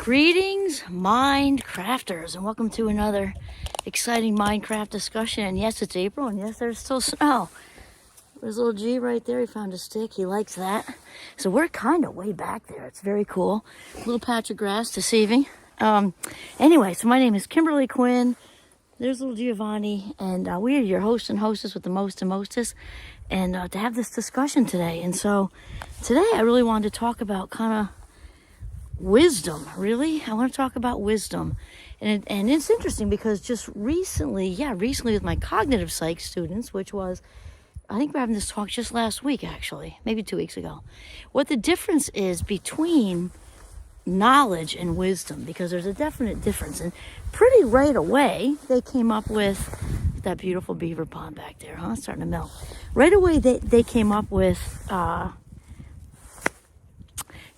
Greetings, Minecrafters, and welcome to another exciting Minecraft discussion. And yes, it's April, and yes, there's still snow. There's little G right there. He found a stick. He likes that. So we're kind of way back there. It's very cool. Little patch of grass, deceiving. Anyway, so my name is Kimberly Quinn. There's little Giovanni, and we are your hosts and hostess with the most and mostest, and to have this discussion today. And so today I really wanted to talk about kind of wisdom. Really, I want to talk about wisdom, and it's interesting because just recently with my cognitive psych students, which was, I think we're having this talk just last week, actually, maybe 2 weeks ago, what the difference is between knowledge and wisdom, because there's a definite difference. And pretty right away they came up with that beautiful beaver pond back there, huh? It's starting to melt. Right away they came up with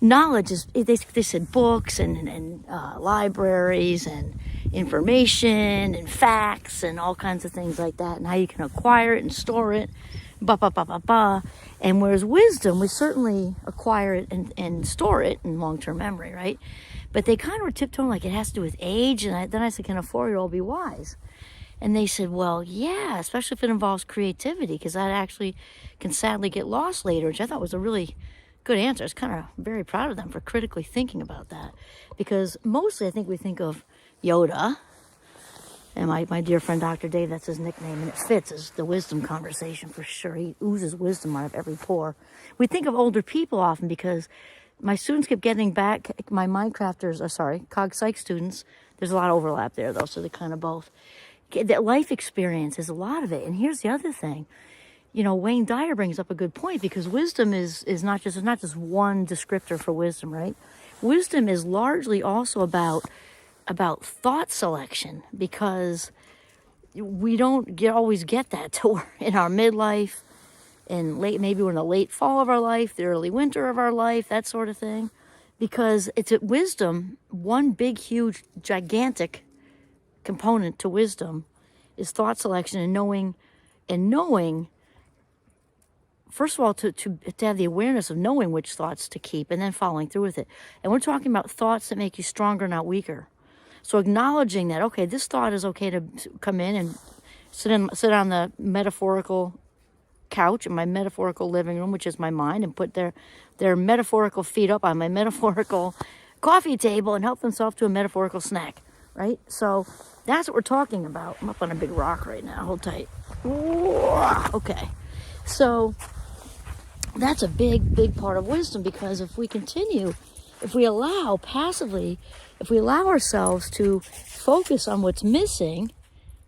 knowledge is, they said books and libraries and information and facts and all kinds of things like that, and how you can acquire it and store it, and whereas wisdom, we certainly acquire it and store it in long-term memory, right? But they kind of were tiptoeing like it has to do with age, and then I said, can a 4-year-old be wise? And they said, well, yeah, especially if it involves creativity, because that actually can sadly get lost later, which I thought was a really good answer. I was kind of very proud of them for critically thinking about that, because mostly I think we think of Yoda, and my dear friend Dr. Dave, that's his nickname, and it fits as the wisdom conversation for sure. He oozes wisdom out of every pore. We think of older people often because my students kept getting back, my Cog Psych students, there's a lot of overlap there though, so they're kind of both. That life experience is a lot of it. And here's the other thing. You know, Wayne Dyer brings up a good point, because wisdom is not just one descriptor for wisdom, right? Wisdom is largely also about thought selection, because we don't always get that till we're in our midlife, and maybe we're in the late fall of our life, the early winter of our life, that sort of thing. Because it's wisdom, one big, huge, gigantic component to wisdom is thought selection and knowing. First of all, to have the awareness of knowing which thoughts to keep and then following through with it. And we're talking about thoughts that make you stronger, not weaker. So acknowledging that, okay, this thought is okay to come in and sit on the metaphorical couch in my metaphorical living room, which is my mind, and put their metaphorical feet up on my metaphorical coffee table and help themselves to a metaphorical snack, right? So that's what we're talking about. I'm up on a big rock right now. Hold tight. Okay. So that's a big, big part of wisdom, because if we allow ourselves to focus on what's missing,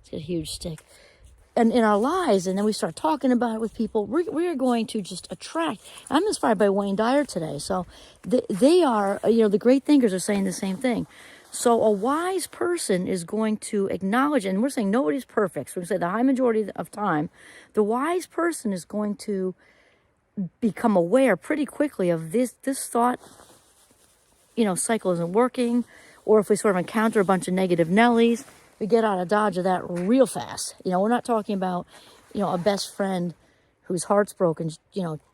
it's a huge stick, and in our lives, and then we start talking about it with people, we are going to just attract. I'm inspired by Wayne Dyer today. So they are, the great thinkers are saying the same thing. So a wise person is going to acknowledge, and we're saying nobody's perfect, so we say the high majority of time, the wise person is going to become aware pretty quickly of this thought, cycle isn't working, or if we sort of encounter a bunch of negative Nellies, we get out of dodge of that real fast. We're not talking about, a best friend whose heart's broken,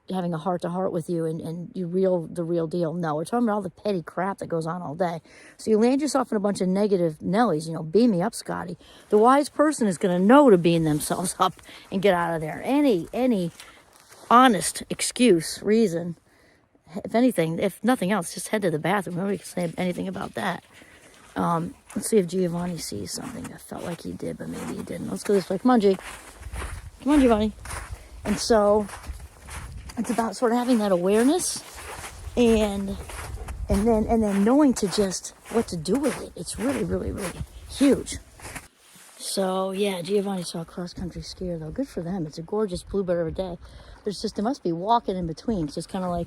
having a heart-to-heart with you and the real deal. No, we're talking about all the petty crap that goes on all day. So you land yourself in a bunch of negative Nellies, beam me up, Scotty. The wise person is going to know to beam themselves up and get out of there. Any honest excuse, reason, if anything, if nothing else, just head to the bathroom. Nobody can say anything about that. Let's see if Giovanni sees something. I felt like he did, but maybe he didn't. Let's go this way. Come on, G. Come on, Giovanni. And so it's about sort of having that awareness and then knowing to just what to do with it. It's really, really, really huge. So yeah, Giovanni saw a cross-country skier though. Good for them. It's a gorgeous bluebird of a day. They must be walking in between. It's just kind of like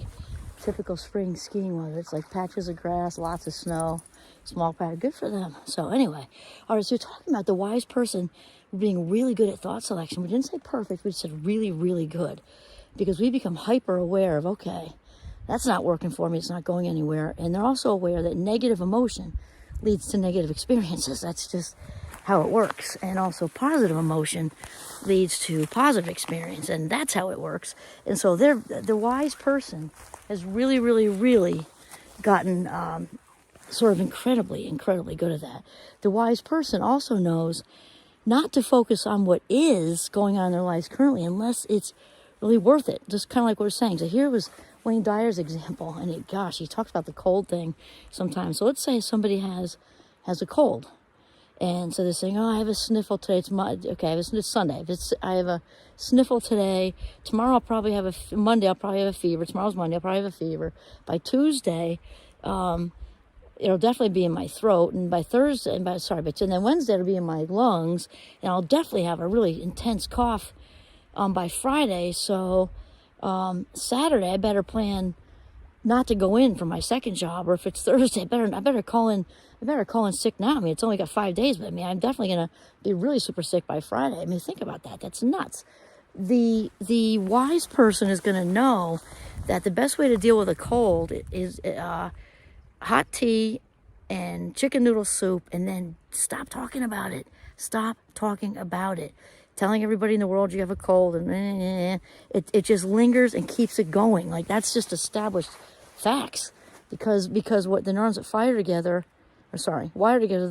typical spring skiing weather. It's like patches of grass, lots of snow, small patch. Good for them. So anyway, all right, so we're talking about the wise person being really good at thought selection. We didn't say perfect, we said really, really good. Because we become hyper aware of, okay, that's not working for me, it's not going anywhere. And they're also aware that negative emotion leads to negative experiences. That's just how it works. And also positive emotion leads to positive experience, and that's how it works. And so the wise person has really, really, really gotten sort of incredibly, incredibly good at that. The wise person also knows not to focus on what is going on in their lives currently unless it's really worth it. Just kind of like what we're saying. So here was Wayne Dyer's example, and he talks about the cold thing sometimes. So let's say somebody has a cold, and so they're saying, "Oh, I have a sniffle today. Okay, it's Sunday. I have a sniffle today. Tomorrow I'll probably have Monday I'll probably have a fever. Tomorrow's Monday I'll probably have a fever. By Tuesday, it'll definitely be in my throat, and by Thursday, and then Wednesday it'll be in my lungs, and I'll definitely have a really intense cough by Friday. So Saturday I better plan not to go in for my second job, or if it's Thursday, I better call in sick now. I mean, it's only got 5 days, but I mean, I'm definitely gonna be really super sick by Friday. I mean, think about that. That's nuts. The wise person is gonna know that the best way to deal with a cold is hot tea and chicken noodle soup, and then stop talking about it. Stop talking about it. Telling everybody in the world you have a cold, and it just lingers and keeps it going. Like, that's just established facts, because what the neurons that wire together, they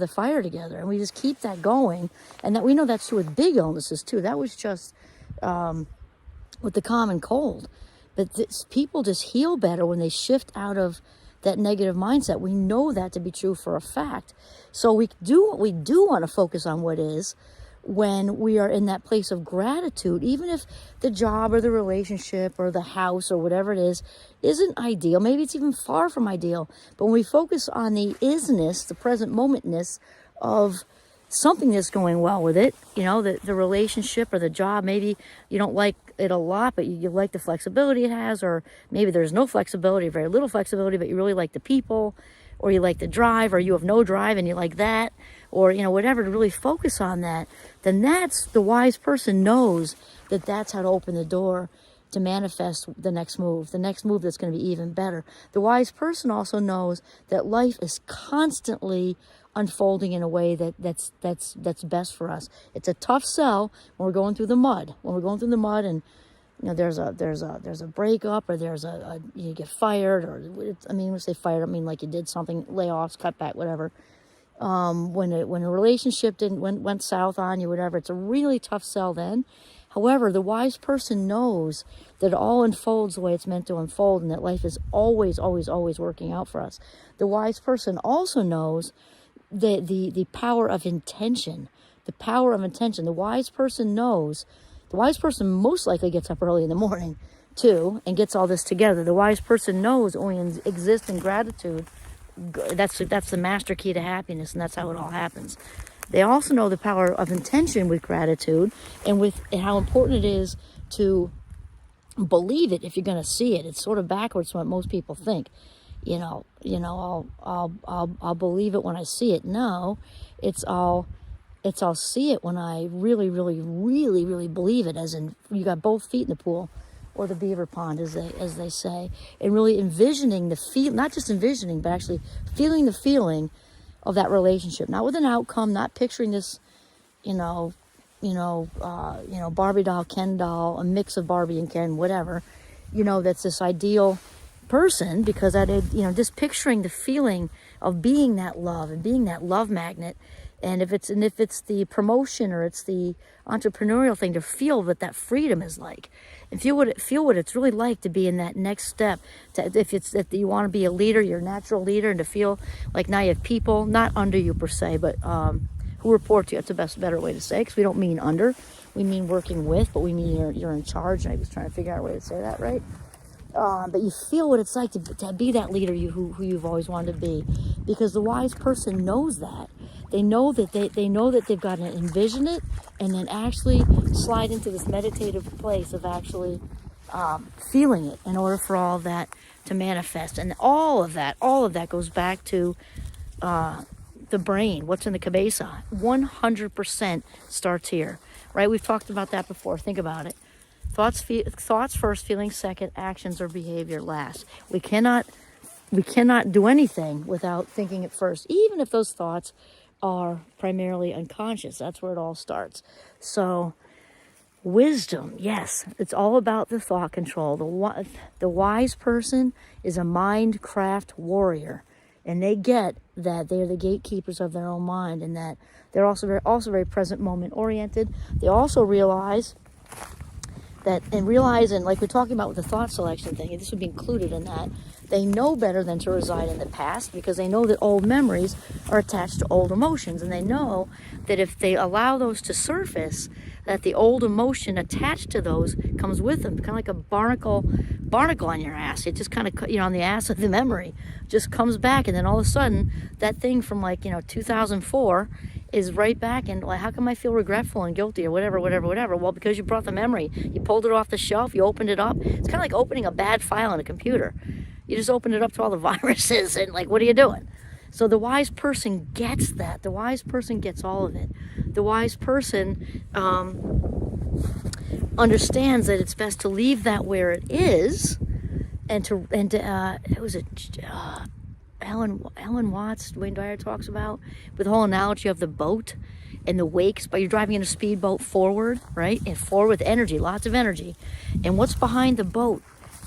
fire together, and we just keep that going. And that we know that's true with big illnesses too. That was just with the common cold, but people just heal better when they shift out of that negative mindset. We know that to be true for a fact. So we do want to focus on what is, when we are in that place of gratitude, even if the job or the relationship or the house or whatever it is isn't ideal. Maybe it's even far from ideal. But when we focus on the isness, the present momentness of something that's going well with it, the relationship or the job, maybe you don't like it a lot, but you like the flexibility it has, or maybe there's no flexibility, very little flexibility, but you really like the people, or you like the drive, or you have no drive and you like that, or whatever, to really focus on that, then that's the wise person knows that's how to open the door to manifest the next move that's going to be even better. The wise person also knows that life is constantly unfolding in a way that's best for us. It's a tough sell when we're going through the mud. And there's a breakup, or you get fired, or when I say fired, I mean like you did something, layoffs, cutback, whatever. When a relationship went south on you, whatever, it's a really tough sell then. However, the wise person knows that it all unfolds the way it's meant to unfold, and that life is always, always, always working out for us. The wise person also knows the power of intention. The power of intention. The wise person most likely gets up early in the morning too, and gets all this together. The wise person knows when we exist in gratitude, that's the master key to happiness, and that's how it all happens. They also know the power of intention with gratitude, and how important it is to believe it if you're going to see it. It's sort of backwards from what most people think. I'll believe it when I see it. No, I'll see it when I really, really, really, really believe it. As in, you got both feet in the pool, or the beaver pond, as they say, and really envisioning not just envisioning, but actually feeling the feeling of that relationship, not with an outcome, not picturing this, Barbie doll, Ken doll, a mix of Barbie and Ken, whatever, that's this ideal person, because just picturing the feeling of being that love and being that love magnet. And if it's the promotion or it's the entrepreneurial thing, to feel what that freedom is like, and feel what it's really like to be in that next step. If you want to be a leader, you're a natural leader, and to feel like now you have people not under you per se, but who report to you. That's a better way to say, because we don't mean under, we mean working with, but we mean you're in charge. And I was trying to figure out a way to say that right. But you feel what it's like to be that leader who you've always wanted to be, because the wise person knows that. They know that they've got to envision it, and then actually slide into this meditative place of actually feeling it in order for all of that to manifest. And all of that goes back to the brain. What's in the cabeza? 100% starts here, right? We've talked about that before. Think about it. Thoughts first, feelings second, actions or behavior last. We cannot do anything without thinking it first, even if those thoughts are primarily unconscious. That's where it all starts. So wisdom, yes, it's all about the thought control. The wise person is a mind craft warrior. And they get that they're the gatekeepers of their own mind, and that they're also very present moment oriented. They also realize that, and like we're talking about with the thought selection thing, and this would be included in that, they know better than to reside in the past, because they know that old memories are attached to old emotions, and they know that if they allow those to surface, that the old emotion attached to those comes with them, kind of like a barnacle on your ass. It just kind of, on the ass of the memory, just comes back, and then all of a sudden, that thing from 2004 is right back, and how come I feel regretful and guilty or whatever? Well, because you brought the memory, you pulled it off the shelf, you opened it up. It's kind of like opening a bad file in a computer. You just open it up to all the viruses, and what are you doing? So the wise person gets that. The wise person gets all of it. The wise person understands that it's best to leave that where it is, and it was Helen Watts, Wayne Dyer talks about, with the whole analogy of the boat and the wakes, but you're driving in a speedboat forward, right? And forward with energy, lots of energy. And what's behind the boat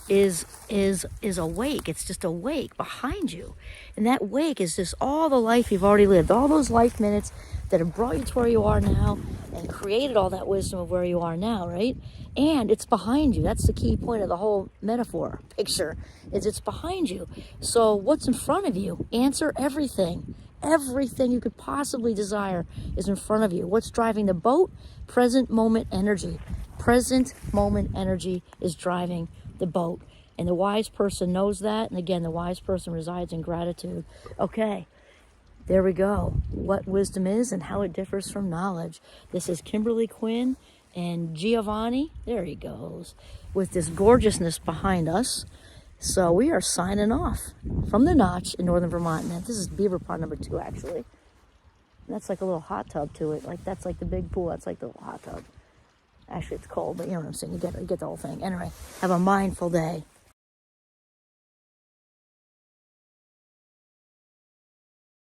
is a wake. It's just a wake behind you. And that wake is just all the life you've already lived, all those life minutes that have brought you to where you are now and created all that wisdom of where you are now, right? And it's behind you. That's the key point of the whole metaphor, picture, is it's behind you. So what's in front of you? Answer everything. Everything you could possibly desire is in front of you. What's driving the boat? Present moment energy. Present moment energy is driving the boat. And the wise person knows that. And again, the wise person resides in gratitude. Okay, there we go. What wisdom is and how it differs from knowledge. This is Kimberly Quinn and Giovanni. There he goes, with this gorgeousness behind us. So we are signing off from the Notch in northern Vermont. And this is Beaver Pond number 2, actually. And that's like a little hot tub to it. That's like the big pool. That's like the little hot tub. Actually, it's cold, but you know what I'm saying. You get the whole thing. Anyway, have a mindful day.